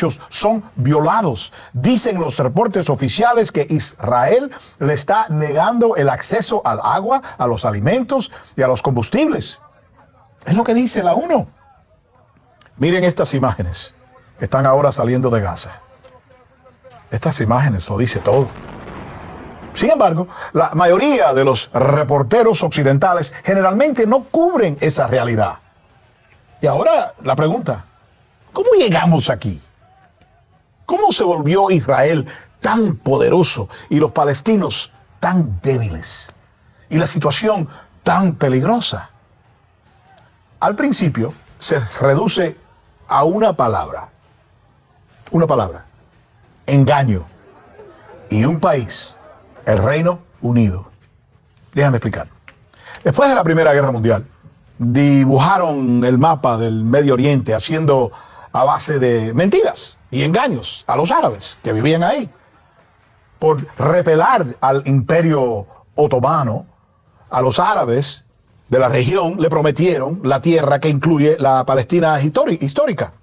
derechos son violados. Dicen los reportes oficiales que Israel le está negando el acceso al agua, a los alimentos y a los combustibles. Es lo que dice la ONU. Miren estas imágenes que están ahora saliendo de Gaza. Estas imágenes lo dice todo. Sin embargo, la mayoría de los reporteros occidentales generalmente no cubren esa realidad. Y ahora la pregunta, ¿cómo llegamos aquí? ¿Cómo se volvió Israel tan poderoso y los palestinos tan débiles? Y la situación tan peligrosa. Al principio se reduce a una palabra, engaño, y un país, el Reino Unido. Déjame explicar. Después de la Primera Guerra Mundial, dibujaron el mapa del Medio Oriente haciendo a base de mentiras y engaños a los árabes que vivían ahí. Por repelar al Imperio Otomano, a los árabes de la región le prometieron la tierra que incluye la Palestina histórica.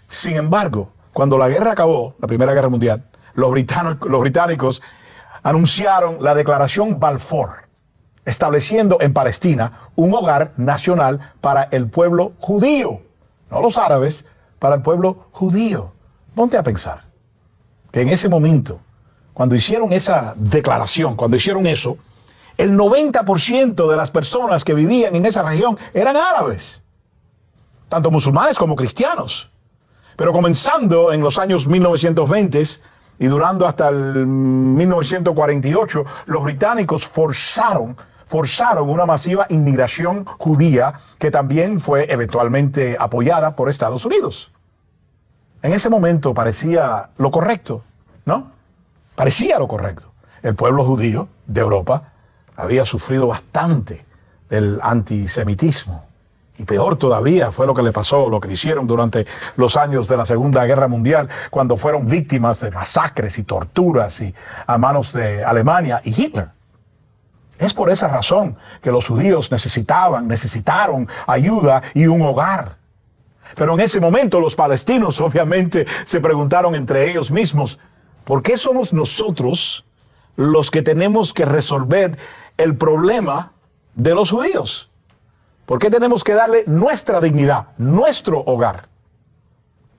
Sin embargo, cuando la guerra acabó, la Primera Guerra Mundial, los británicos anunciaron la Declaración Balfour, estableciendo en Palestina un hogar nacional para el pueblo judío, no los árabes, para el pueblo judío. Ponte a pensar que en ese momento, cuando hicieron esa declaración, cuando hicieron eso, el 90% de las personas que vivían en esa región eran árabes, tanto musulmanes como cristianos. Pero comenzando en los años 1920 y durando hasta el 1948, los británicos forzaron una masiva inmigración judía que también fue eventualmente apoyada por Estados Unidos. En ese momento parecía lo correcto, ¿no? Parecía lo correcto. El pueblo judío de Europa había sufrido bastante del antisemitismo. Y peor todavía fue lo que le pasó, lo que hicieron durante los años de la Segunda Guerra Mundial, cuando fueron víctimas de masacres y torturas a manos de Alemania y Hitler. Es por esa razón que los judíos necesitaron ayuda y un hogar. Pero en ese momento los palestinos obviamente se preguntaron entre ellos mismos, ¿por qué somos nosotros los que tenemos que resolver el problema de los judíos? ¿Por qué tenemos que darle nuestra dignidad, nuestro hogar?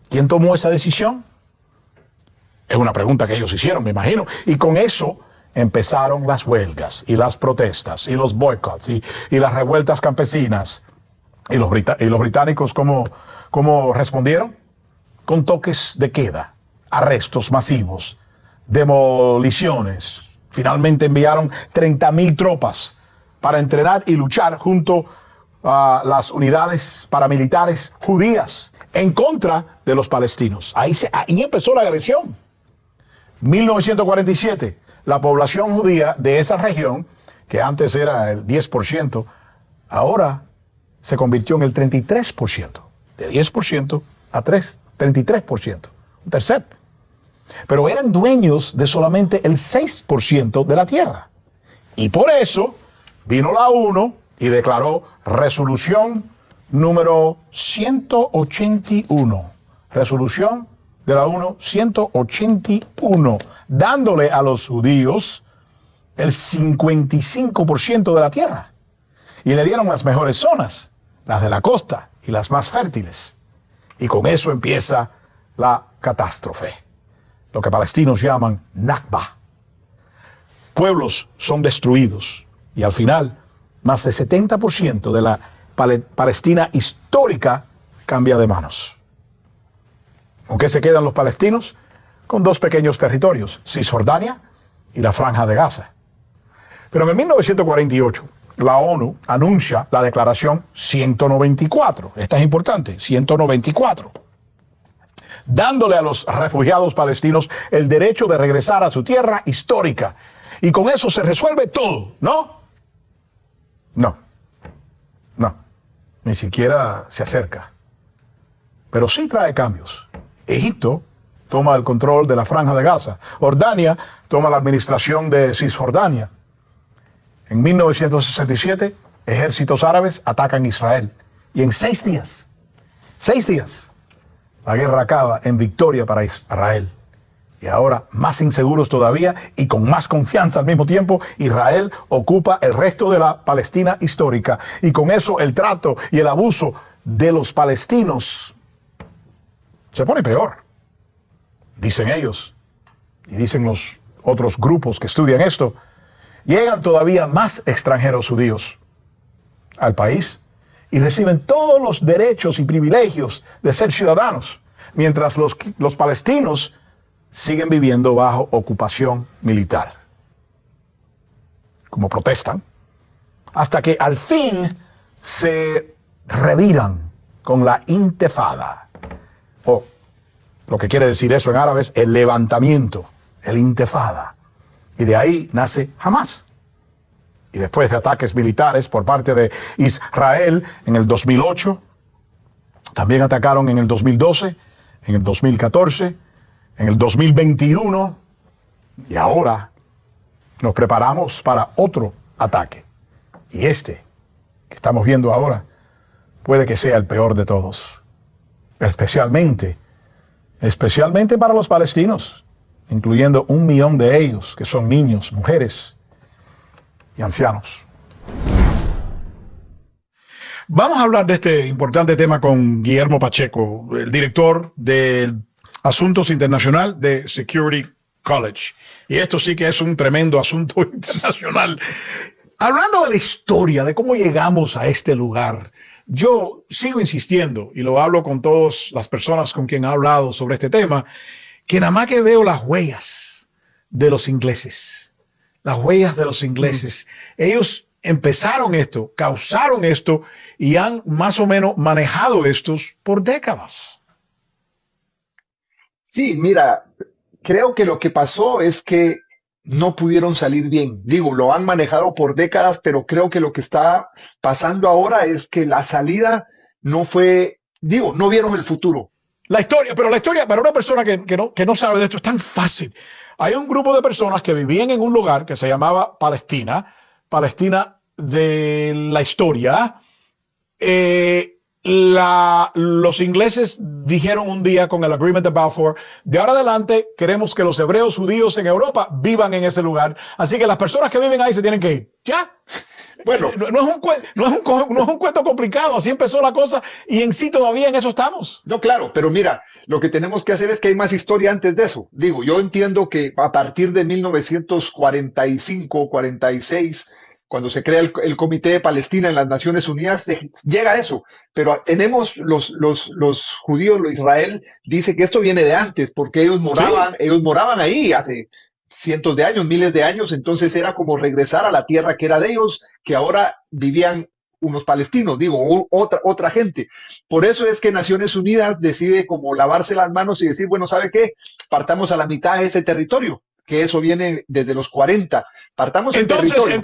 ¿Quién tomó esa decisión? Es una pregunta que ellos hicieron, me imagino. Y con eso empezaron las huelgas y las protestas y los boicots y las revueltas campesinas. ¿Y los británicos cómo respondieron? Con toques de queda, arrestos masivos, demoliciones. Finalmente enviaron 30.000 tropas para entrenar y luchar junto a las unidades paramilitares judías en contra de los palestinos. Ahí empezó la agresión. 1947, la población judía de esa región, que antes era el 10%, ahora se convirtió en el 33%. De 10% a 33%. Un tercer. Pero eran dueños de solamente el 6% de la tierra. Y por eso vino la ONU y declaró resolución número 181. Resolución de la ONU 181, dándole a los judíos el 55% de la tierra. Y le dieron las mejores zonas, las de la costa y las más fértiles. Y con eso empieza la catástrofe, lo que palestinos llaman Nakba. Pueblos son destruidos y al final más del 70% de la Palestina histórica cambia de manos. ¿Con qué se quedan los palestinos? Con dos pequeños territorios, Cisjordania y la Franja de Gaza. Pero en 1948, la ONU anuncia la Declaración 194. Esta es importante, 194. Dándole a los refugiados palestinos el derecho de regresar a su tierra histórica. Y con eso se resuelve todo, ¿no? No, ni siquiera se acerca. Pero sí trae cambios. Egipto toma el control de la Franja de Gaza. Jordania toma la administración de Cisjordania. En 1967, ejércitos árabes atacan Israel. Y en 6 días, La guerra acaba en victoria para Israel. Y ahora, más inseguros todavía y con más confianza al mismo tiempo, Israel ocupa el resto de la Palestina histórica. Y con eso el trato y el abuso de los palestinos se pone peor. Dicen ellos, y dicen los otros grupos que estudian esto, llegan todavía más extranjeros judíos al país y reciben todos los derechos y privilegios de ser ciudadanos, mientras los palestinos siguen viviendo bajo ocupación militar. Como protestan, hasta que al fin se reviran con la intifada, o lo que quiere decir eso en árabe es el levantamiento, el intifada. Y de ahí nace Hamás. Y después de ataques militares por parte de Israel en el 2008, también atacaron en el 2012, en el 2014, en el 2021, y ahora nos preparamos para otro ataque. Y este que estamos viendo ahora puede que sea el peor de todos, especialmente para los palestinos, incluyendo 1 millón de ellos que son niños, mujeres y ancianos. Vamos a hablar de este importante tema con Guillermo Pacheco, el director del Asuntos Internacional de Security College. Y esto sí que es un tremendo asunto internacional. Hablando de la historia, de cómo llegamos a este lugar, yo sigo insistiendo, y lo hablo con todas las personas con quien he hablado sobre este tema, que nada más que veo las huellas de los ingleses. Las huellas de los ingleses. Ellos empezaron esto, causaron esto y han más o menos manejado estos por décadas. Sí, mira, creo que lo que pasó es que no pudieron salir bien. Digo, lo han manejado por décadas, pero creo que lo que está pasando ahora es que la salida no fue, digo, no vieron el futuro. La historia para una persona que no sabe de esto es tan fácil. Hay un grupo de personas que vivían en un lugar que se llamaba Palestina, Palestina de la historia. Los ingleses dijeron un día con el Agreement de Balfour, de ahora adelante queremos que los hebreos judíos en Europa vivan en ese lugar, así que las personas que viven ahí se tienen que ir. ¿Ya? Bueno, No es un cuento complicado, así empezó la cosa y en sí todavía en eso estamos. no, claro, pero mira, lo que tenemos que hacer es que hay más historia antes de eso. Digo, yo entiendo que a partir de 1945, 46, cuando se crea el Comité de Palestina en las Naciones Unidas, se llega a eso. Pero tenemos los judíos, Israel dice que esto viene de antes, porque Sí. ellos moraban ahí hace cientos de años, miles de años, entonces era como regresar a la tierra que era de ellos, que ahora vivían unos palestinos, digo, otra gente. Por eso es que Naciones Unidas decide como lavarse las manos y decir, bueno, ¿sabe qué? Partamos a la mitad de ese territorio, que eso viene desde los 40. Partamos el territorio.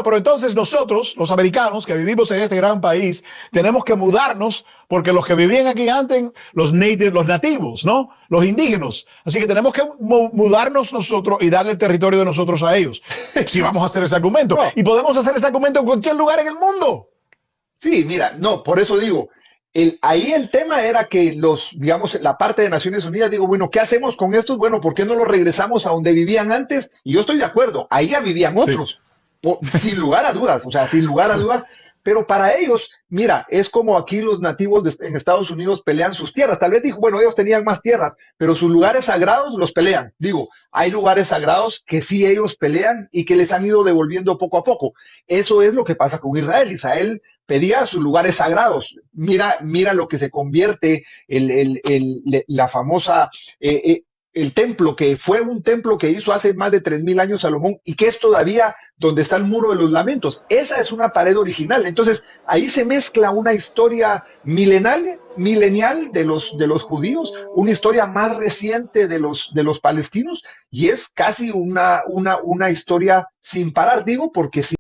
Pero entonces nosotros, los americanos que vivimos en este gran país, tenemos que mudarnos porque los que vivían aquí antes, los nativos, ¿no? Los indígenas. Así que tenemos que mudarnos nosotros y darle el territorio de nosotros a ellos. Si vamos a hacer ese argumento. No, Y podemos hacer ese argumento en cualquier lugar en el mundo. sí, mira, no, por eso digo, ahí el tema era que digamos, la parte de Naciones Unidas, digo, bueno, ¿qué hacemos con estos? Bueno, ¿por qué no los regresamos a donde vivían antes? Y yo estoy de acuerdo, ahí ya vivían Sí. otros, sin lugar a dudas, o sea, sin lugar a dudas, pero para ellos, mira, es como aquí los nativos en Estados Unidos pelean sus tierras. Tal vez dijo, bueno, ellos tenían más tierras, pero sus lugares sagrados los pelean. Digo, hay lugares sagrados que sí ellos pelean y que les han ido devolviendo poco a poco. Eso es lo que pasa con Israel. Israel pedía sus lugares sagrados. Mira lo que se convierte la famosa el templo, que fue un templo que hizo hace más de 3000 años Salomón y que es todavía donde está el muro de los lamentos. Esa es una pared original. Entonces, ahí se mezcla una historia milenial de los judíos, una historia más reciente de los palestinos, y es casi una historia sin parar, digo, porque si